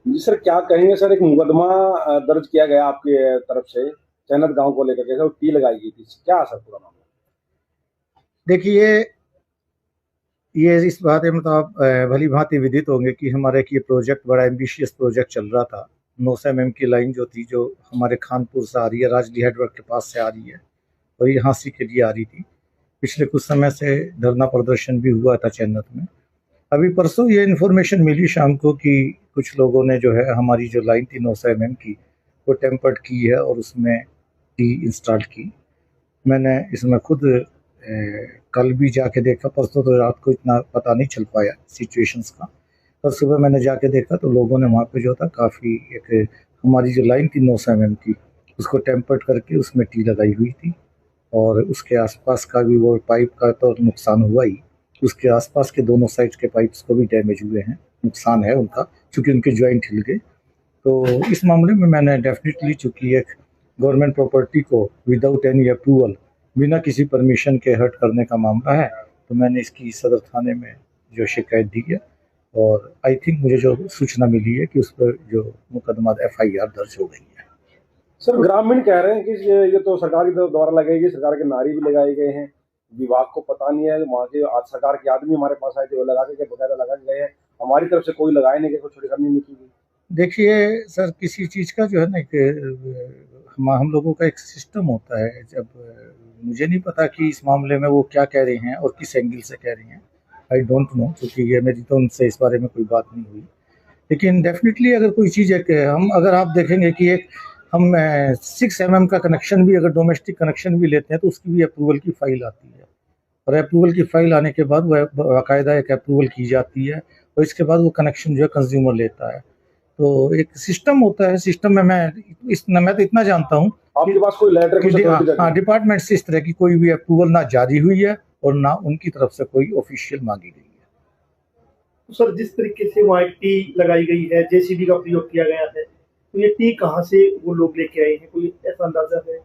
जी sir, क्या कहेंगे sir, एक मुकदमा दर्ज किया गया आपके तरफ से चैनत गांव को लेकर के, टी लगाई गई थी, क्या सर पूरा मामला? देखिए, ये इस बात में तो आप भली भांति विदित होंगे कि हमारे एक ये प्रोजेक्ट बड़ा एम्बिशियस प्रोजेक्ट चल रहा था। 900 mm की लाइन जो थी, जो हमारे खानपुर से आ रही है, राजली हेडवर्क के पास से आ रही है और ये हाँसी के लिए आ रही थी। पिछले कुछ समय से धरना प्रदर्शन भी हुआ था चैनत में। अभी परसों ये इन्फॉर्मेशन मिली शाम को कि कुछ लोगों ने जो है हमारी जो लाइन थी 900 mm की, वो टेम्पर्ड की है और उसमें टी इंस्टॉल की। मैंने इसमें खुद कल भी जाके देखा, परसों तो रात को इतना पता नहीं चल पाया सिचुएशंस का। कल सुबह मैंने जाके देखा तो लोगों ने वहाँ पे जो था काफ़ी एक हमारी जो लाइन थी 900 mm की, उसको टेम्पर्ड करके उसमें टी लगाई हुई थी और उसके आसपास का भी वो पाइप का तो नुकसान हुआ ही, उसके आसपास के दोनों साइड के पाइप्स को भी डैमेज हुए हैं, नुकसान है उनका, चूँकि उनके जॉइंट हिल गए। तो इस मामले में मैंने डेफिनेटली, चूँकि एक गवर्नमेंट प्रॉपर्टी को विदाउट एनी अप्रूवल, बिना किसी परमिशन के हर्ट करने का मामला है, तो मैंने इसकी सदर थाने में जो शिकायत दी है और आई थिंक मुझे जो सूचना मिली है कि उस पर जो मुकदमा एफआईआर दर्ज हो गई है। सर, ग्रामीण कह रहे हैं कि ये तो सरकार के द्वारा लगाई गई, सरकार के नारे भी लगाए गए हैं, विभाग को पता नहीं है, वहाँ के आज सरकार के आदमी हमारे पास आए थे, वो लगा के बकायदा लगा के गए हैं, हमारी तरफ से कोई लगाए नहीं गए, कोई छिड़कानी नहीं की गई। देखिए सर, किसी चीज़ का जो है ना, एक हम लोगों का एक सिस्टम होता है। जब मुझे नहीं पता कि इस मामले में वो क्या कह रही हैं और किस एंगल से कह रही हैं, आई डोंट नो, क्योंकि ये मेरी तो उनसे इस बारे में कोई बात नहीं हुई। लेकिन डेफिनेटली अगर कोई चीज़ है, हम अगर आप देखेंगे कि एक हम 6 mm का कनेक्शन भी, अगर डोमेस्टिक कनेक्शन भी लेते हैं तो उसकी भी अप्रूवल की फाइल आती है और अप्रूवल की फाइल आने के बाद वह बाकायदा एक अप्रूवल की जाती है और इसके बाद वो कनेक्शन जो है कंज्यूमर लेता है। तो एक सिस्टम होता है, सिस्टम में मैं तो इतना जानता हूँ आपके पास कोई लेटर, कुछ अथॉरिटी जारी हाँ, है? डिपार्टमेंट से इस तरह की कोई भी अप्रूवल ना जारी हुई है और ना उनकी तरफ से कोई ऑफिशियल मांगी गई है। तो सर, जिस तरीके से वहाँ टी लगाई गई है, जेसीबी का प्रयोग किया गया है, तो ये टी कहाँ से वो लोग लेके आए हैं, कोई ऐसा अंदाजा है?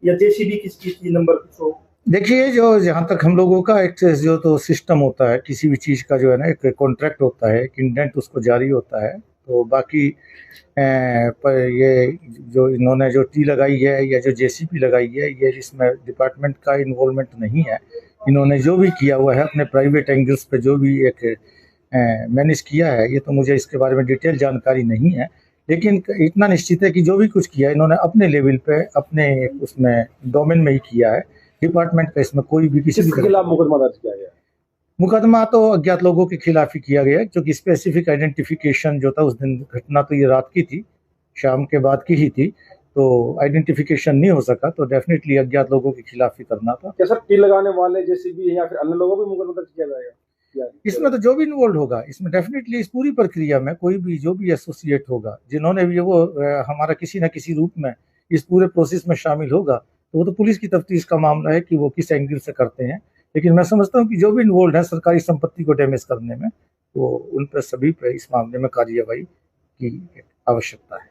या जेसीबी किस चीज की नंबर कुछ हो? देखिए, जो जहाँ तक हम लोगों का एक जो तो सिस्टम होता है, किसी भी चीज़ का जो है ना एक कॉन्ट्रैक्ट होता है, एक इंडेंट उसको जारी होता है। तो बाकी पर ये जो इन्होंने जो टी लगाई है या जो जेसीबी लगाई है, ये इसमें डिपार्टमेंट का इन्वॉल्वमेंट नहीं है। इन्होंने जो भी किया हुआ है अपने प्राइवेट एंगल्स पे, जो भी एक मैनेज किया है, ये तो मुझे इसके बारे में डिटेल जानकारी नहीं है। लेकिन इतना निश्चित है कि जो भी कुछ किया इन्होंने अपने लेवल पे, अपने उसमें डोमेन में ही किया है। डिपार्टमेंट का इसमें कोई भी किसी भी किसके तरह खिलाफ मुकदमा दर्ज किया गया? मुकदमा तो अज्ञात लोगों के खिलाफ ही किया गया, क्योंकि स्पेसिफिक आइडेंटिफिकेशन जो था उस दिन, घटना तो ये रात की थी, शाम के बाद की ही थी, तो आइडेंटिफिकेशन नहीं हो सका, तो डेफिनेटली अज्ञात लोगों के खिलाफ ही करना था। क्या सर, टी लगाने वाले जेसीबी या फिर अन्य लोगों पर मुकदमा दर्ज किया जाएगा? इसमें तो जो भी इन्वॉल्व होगा, इसमें डेफिनेटली इस पूरी प्रक्रिया में कोई भी जो भी एसोसिएट होगा, जिन्होंने भी वो हमारा किसी न किसी रूप में इस पूरे प्रोसेस में शामिल होगा, तो वो तो पुलिस की तफ्तीश का मामला है कि वो किस एंगल से करते हैं। लेकिन मैं समझता हूँ कि जो भी इन्वॉल्व है सरकारी संपत्ति को डैमेज करने में, वो उन पर सभी पे इस मामले में कार्रवाई की आवश्यकता है।